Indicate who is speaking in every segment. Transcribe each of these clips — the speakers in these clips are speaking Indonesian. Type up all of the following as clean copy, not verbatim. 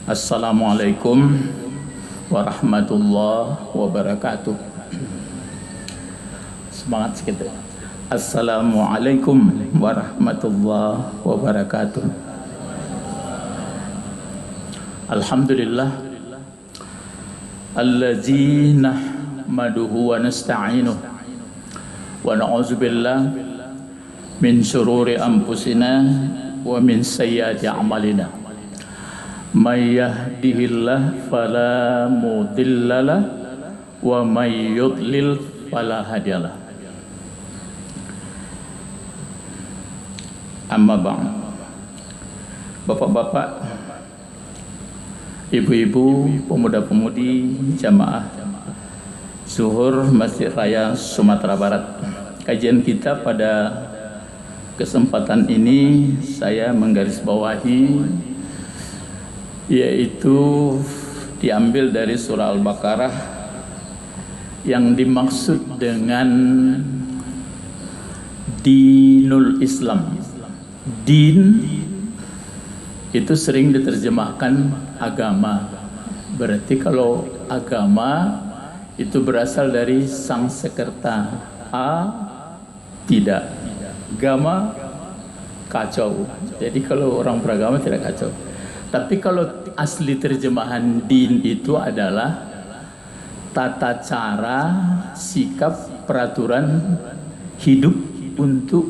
Speaker 1: Assalamualaikum warahmatullahi wabarakatuh. Semangat sedikit. Assalamualaikum warahmatullahi wabarakatuh. Alhamdulillah allazi nahmaduhu wa nasta'inuh wa na'udzubillah min syururi anfusina wa min sayyiati a'malina. May yahdihillah fala mudhillalah wa may yudlil fala hadiyalah. Amma ba'd. Bapak-bapak, ibu-ibu, pemuda-pemudi jamaah Zuhur Masjid Raya Sumatera Barat. Kajian kita pada kesempatan ini saya menggarisbawahi, yaitu diambil dari surah Al-Baqarah yang dimaksud dengan dinul Islam. Din itu sering diterjemahkan agama. Berarti kalau agama itu berasal dari Sanskerta. Tidak. Agama kacau. Jadi kalau orang beragama tidak kacau. Tapi kalau asli terjemahan din itu adalah tata cara, sikap, peraturan hidup untuk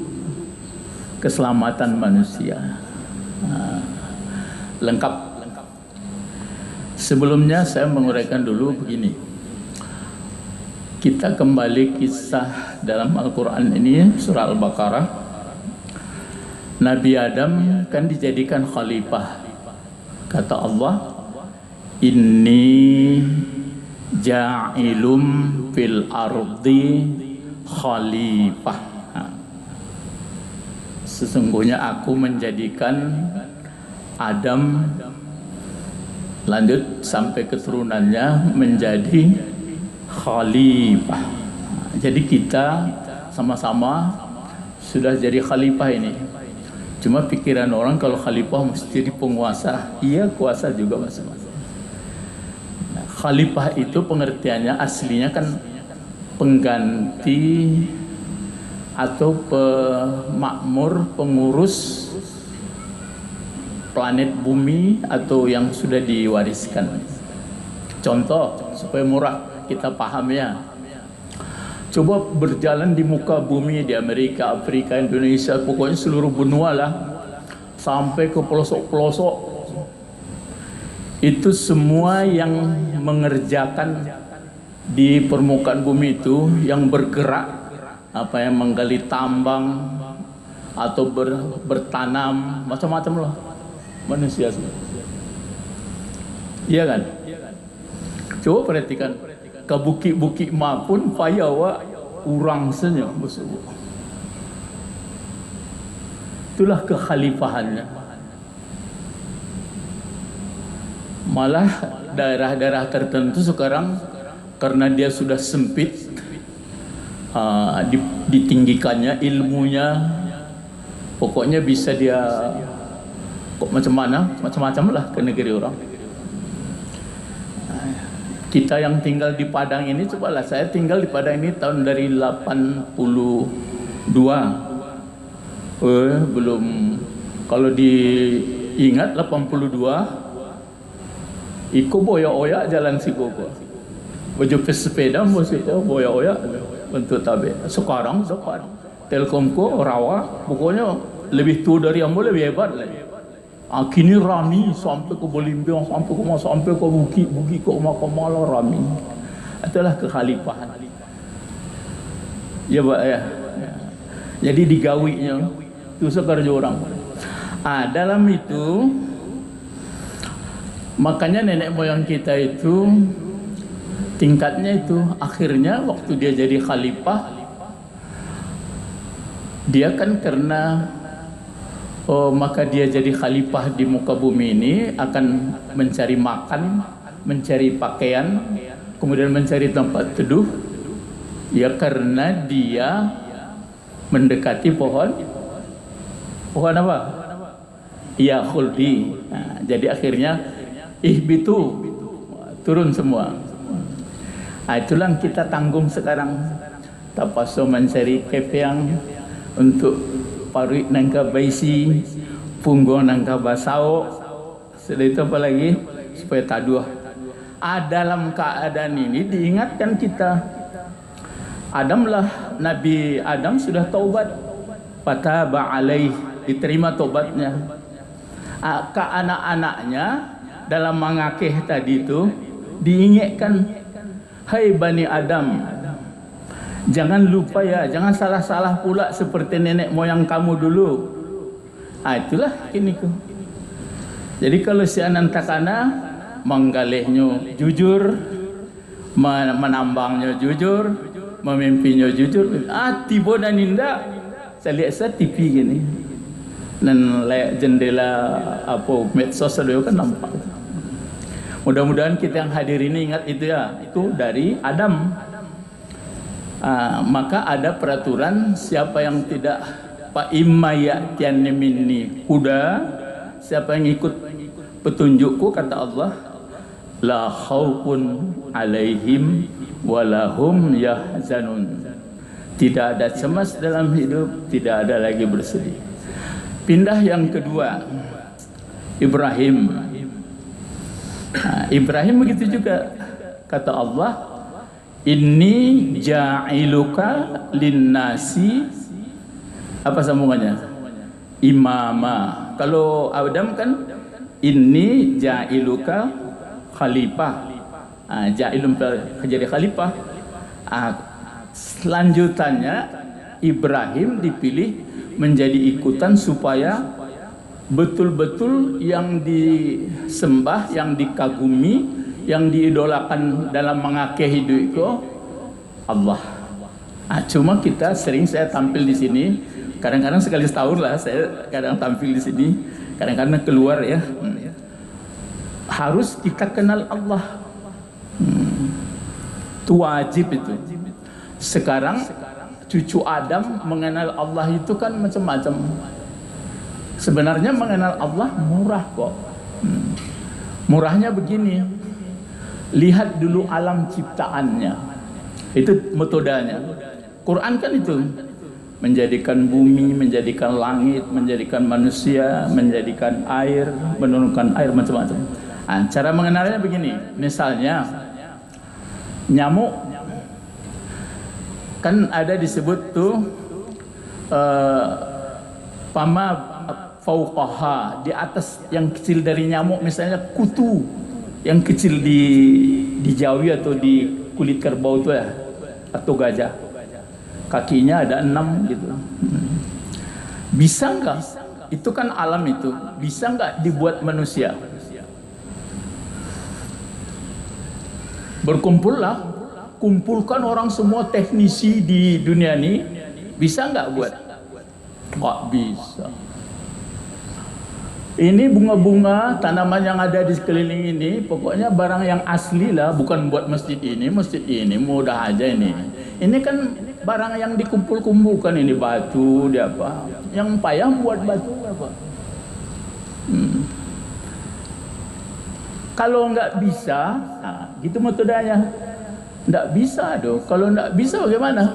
Speaker 1: keselamatan manusia. Lengkap. Sebelumnya saya menguraikan dulu begini. Kita kembali kisah dalam Al-Quran ini, surah Al-Baqarah. Nabi Adam kan dijadikan khalifah. Kata Allah, inni ja'ilum fil ardi khalifah. Sesungguhnya aku menjadikan Adam, lanjut sampai keturunannya, menjadi khalifah. Jadi kita sama-sama sudah jadi khalifah ini. Cuma pikiran orang kalau khalifah mesti jadi penguasa. Iya, kuasa juga masing-masing. Nah, khalifah itu pengertiannya aslinya kan pengganti atau pemakmur, pengurus planet bumi atau yang sudah diwariskan. Contoh supaya murah kita paham ya. Coba berjalan di muka bumi, di Amerika, Afrika, Indonesia, pokoknya seluruh benua lah, sampai ke pelosok-pelosok. Itu semua yang mengerjakan di permukaan bumi itu, yang bergerak, apa yang menggali tambang atau bertanam, macam-macam lah manusia. Iya kan? Coba perhatikan. Ke bukit-bukit maupun payah wa urang saja bersubuh. Itulah kekhalifahannya. Malah daerah-daerah tertentu sekarang karena dia sudah sempit, ditinggikannya ilmunya, pokoknya bisa dia kok macam-macam lah ke negeri orang. Kita yang tinggal di Padang ini, cobalah saya tinggal di Padang ini tahun dari 82. Belum, kalau diingat 82, Iko boya-oya jalan Sigogo. Baju pesepeda musiknya boya-oya bentuk tabe. Sekarang Telkomko rawa, pokoknya lebih tua dari yang lebih hebat lagi. Kini rami sampai ke Belimbing, sampai ke bukit ke Makamala rami. Itulah kekhalifahan. Ya Pak ya. Jadi digawinya itu sekerja orang. Dalam itu makanya nenek moyang kita itu tingkatnya itu akhirnya waktu dia jadi khalifah, dia kan karena maka dia jadi khalifah di muka bumi ini akan mencari makan, mencari pakaian, kemudian mencari tempat teduh. Ya karena dia mendekati pohon apa? Ya khuldi. Nah, jadi akhirnya ihbitu, turun semua. Itulah yang kita tanggung sekarang. Tapaso mencari kepiang untuk paruik nangka baisi, punggung nangka basau. Setelah itu apa lagi? Supaya taduah. Dalam keadaan ini diingatkan kita. Nabi Adam sudah taubat. Fataba alaih, diterima taubatnya. Ke anak-anaknya dalam mengakeh tadi itu diingatkan, hai Bani Adam, jangan lupa ya, jangan salah-salah pula seperti nenek moyang kamu dulu. Itulah ini ku. Jadi kalau si anantakana menggalihnya jujur, menambangnya jujur, memimpinya jujur, tiba dan indah. Saya lihat saya TV gini, dan lihat jendela medsos ada kan nampak. Mudah-mudahan kita yang hadir ini ingat itu ya, itu dari Adam. Maka ada peraturan, siapa yang tidak fa imma ya'tiyanni minni huda, siapa yang ikut petunjukku, kata Allah, la khaufun alaihim walahum yahzanun. Tidak ada cemas dalam hidup, tidak ada lagi bersedih. Pindah yang kedua, Ibrahim. Ibrahim begitu juga, kata Allah, inni ja'iluka linnasi, apa sambungannya? Imama. Kalau Adam kan inni ja'iluka khalifah. Ja'ilun jadi khalifah. Selanjutannya Ibrahim dipilih menjadi ikutan supaya betul-betul yang disembah, yang dikagumi, yang diidolakan dalam mengakeh hidup itu Allah. Cuma kita sering, saya tampil di sini, kadang-kadang sekali setahun lah saya kadang tampil di sini, kadang-kadang keluar ya. Harus kita kenal Allah. Itu wajib itu. Sekarang cucu Adam mengenal Allah itu kan macam-macam. Sebenarnya mengenal Allah murah kok. Murahnya begini, lihat dulu alam ciptaannya. Itu metodenya. Quran kan itu, menjadikan bumi, menjadikan langit, menjadikan manusia, menjadikan air, menurunkan air, macam-macam. Cara mengenalnya begini, misalnya nyamuk kan ada disebut tuh pama fauqaha, di atas yang kecil dari nyamuk, misalnya kutu yang kecil di jawi atau di kulit kerbau itu ya, atau gajah, kakinya ada 6 gitu. Bisa enggak? Itu kan alam itu, bisa enggak dibuat manusia? Berkumpullah, kumpulkan orang semua teknisi di dunia ini, bisa nggak buat? Nggak bisa. Ini bunga-bunga, tanaman yang ada di sekeliling ini, pokoknya barang yang asli lah, bukan buat masjid ini mudah aja ini. Ini kan barang yang dikumpul-kumpulkan, ini batu, dia apa? Yang payah buat batu apa? Kalau nggak bisa, gitu metodenya. Nggak bisa dong. Kalau nggak bisa bagaimana?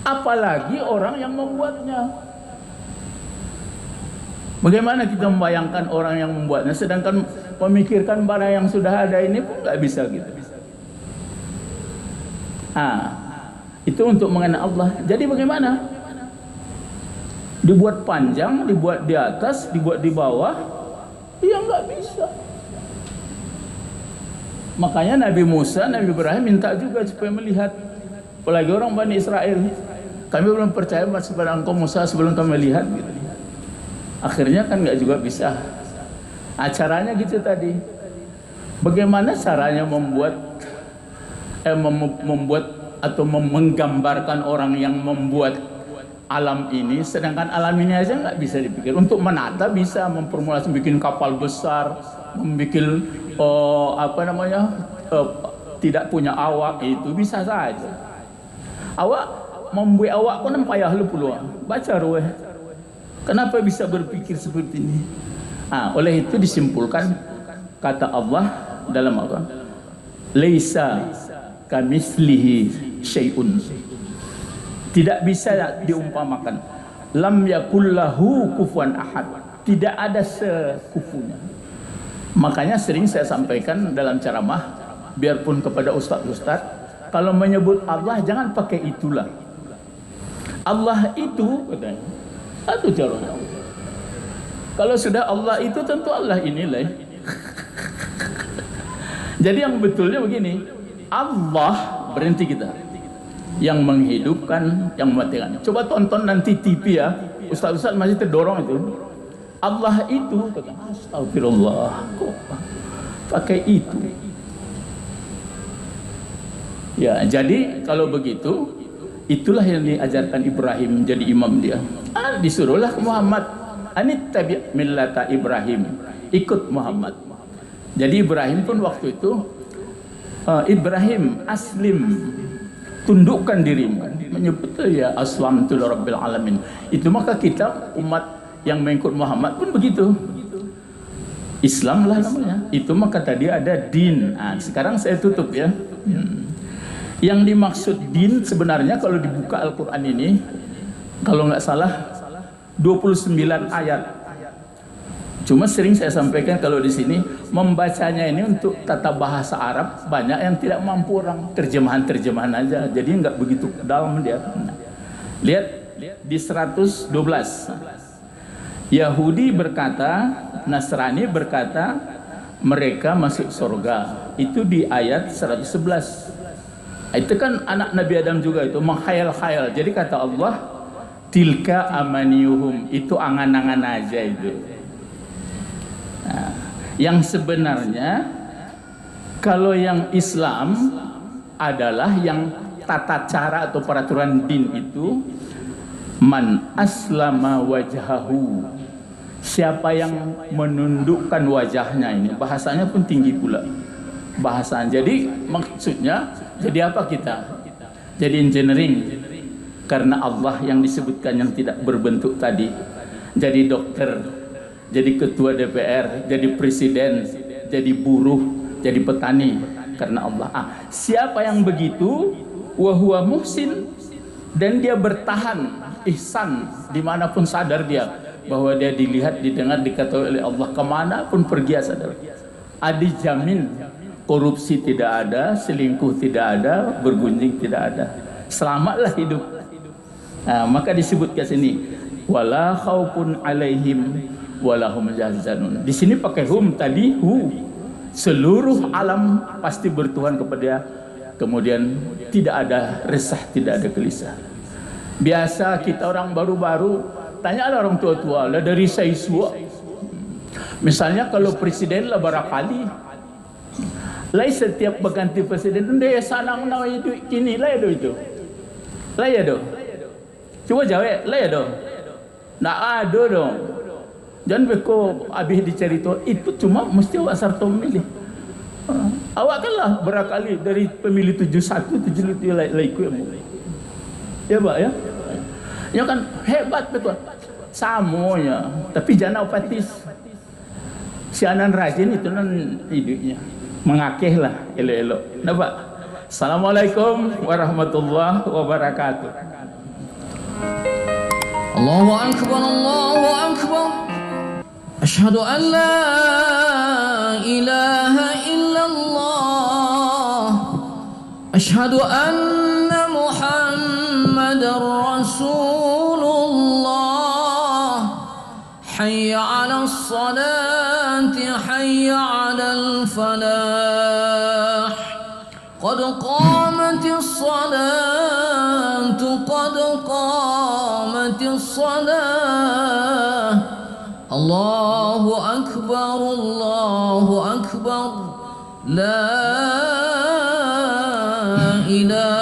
Speaker 1: Apalagi orang yang membuatnya. Bagaimana kita membayangkan orang yang membuatnya, sedangkan memikirkan barang yang sudah ada ini pun nggak bisa gitu. Itu untuk mengenal Allah. Jadi bagaimana? Dibuat panjang, dibuat di atas, dibuat di bawah, ya nggak bisa. Makanya Nabi Musa, Nabi Ibrahim minta juga supaya melihat. Apalagi orang Bani Israel, kami belum percaya kepada engkau Musa sebelum kami lihat gitu. Akhirnya kan nggak juga bisa. Caranya gitu tadi. Bagaimana caranya membuat atau menggambarkan orang yang membuat alam ini, sedangkan alam ini aja nggak bisa dipikir. Untuk menata bisa, memformulasi bikin kapal besar, membuat tidak punya awak, itu bisa saja. Membuat awak pun payah lu puluhan. Baca ruweh. Kenapa bisa berpikir seperti ini? Oleh itu disimpulkan kata Allah dalam Al-Quran, laisa kamislihi syai'un, tidak bisa diumpamakan. Lam yakullahu kufuwan ahad, tidak ada sekufunya. Makanya sering saya sampaikan dalam ceramah, biarpun kepada ustaz-ustaz, kalau menyebut Allah jangan pakai itulah. Allah itu katanya, itu caranya. Kalau sudah Allah itu tentu Allah inilah. Jadi yang betulnya begini, Allah, berhenti kita, yang menghidupkan, yang mematikan. Coba tonton nanti TV ya, ustaz-ustaz masih terdorong itu. Allah itu, kata, astagfirullah, kok pakai itu? Ya, jadi kalau begitu, itulah yang diajarkan Ibrahim jadi imam dia. Disuruhlah ke Muhammad, anit tabi' millata Ibrahim, ikut Muhammad. Jadi Ibrahim pun waktu itu, Ibrahim aslim, tundukkan dirimu, menyebut ya aslamtu lirabbil alamin. Itu maka kita umat yang mengikut Muhammad pun begitu. Islam lah namanya. Itu maka tadi ada din. Sekarang saya tutup ya. Yang dimaksud din sebenarnya kalau dibuka Al-Quran ini, kalau nggak salah 29 ayat. Cuma sering saya sampaikan kalau di sini membacanya ini untuk tata bahasa Arab banyak yang tidak mampu orang, terjemahan-terjemahan aja. Jadi nggak begitu dalam dia. Lihat di 112. Yahudi berkata, Nasrani berkata, mereka masuk surga. Itu di ayat 111. Itu kan anak Nabi Adam juga itu menghayal-khayal. Jadi kata Allah, tilka amaniyuhum, itu angan-angan aja itu. Nah, yang sebenarnya kalau yang Islam adalah yang tata cara atau peraturan din itu, man aslama wajhahu, siapa yang menundukkan wajahnya. Ini bahasanya pun tinggi pula bahasanya. Jadi maksudnya jadi apa kita? Jadi engineering karena Allah yang disebutkan yang tidak berbentuk tadi. Jadi dokter, jadi ketua DPR, jadi presiden, jadi buruh, jadi petani karena Allah. Siapa yang begitu, wa huwa muhsin, dan dia bertahan ihsan dimanapun sadar dia bahwa dia dilihat, didengar, diketahui oleh Allah, kemanapun pergi sadar. Dijamin korupsi tidak ada, selingkuh tidak ada, bergunjing tidak ada, selamatlah hidup. Maka disebut ke sini wala khaufun alaihim walahum yahzanun. Di sini pakai hum tadi, seluruh alam pasti bertuhan kepada dia. Kemudian tidak ada resah, tidak ada gelisah. Biasa kita orang baru-baru tanyalah orang tua-tua lah dari saiswa. Misalnya kalau presiden lah barangkali lai setiap berganti presiden dia sanang na itu kini lah itu. Lah ya do. Coba jawab lah ya do. Nak ada dong. Jangan beko habis dicerita itu cuma mesti awak sarto memilih. Awak kan lah barangkali dari pemilih 71 72 lai ikut. Ya Pak ya. Ya kan hebat betul. Samonya, tapi jangan apatis. Si anan rajin itu nan hidupnya. Mengakeh lah elok-elok. Nampak? Assalamualaikum warahmatullahi wabarakatuh.
Speaker 2: Allahu akbar, Allahu akbar. Asyhadu an la ilaha illallah. Asyhadu anna Muhammadar Rasulullah. Hayya 'alas salati, hayya 'alal falah. Qad qamatis salatu, qad qamatis salah. Allahu akbar, Allahu akbar. La ilaha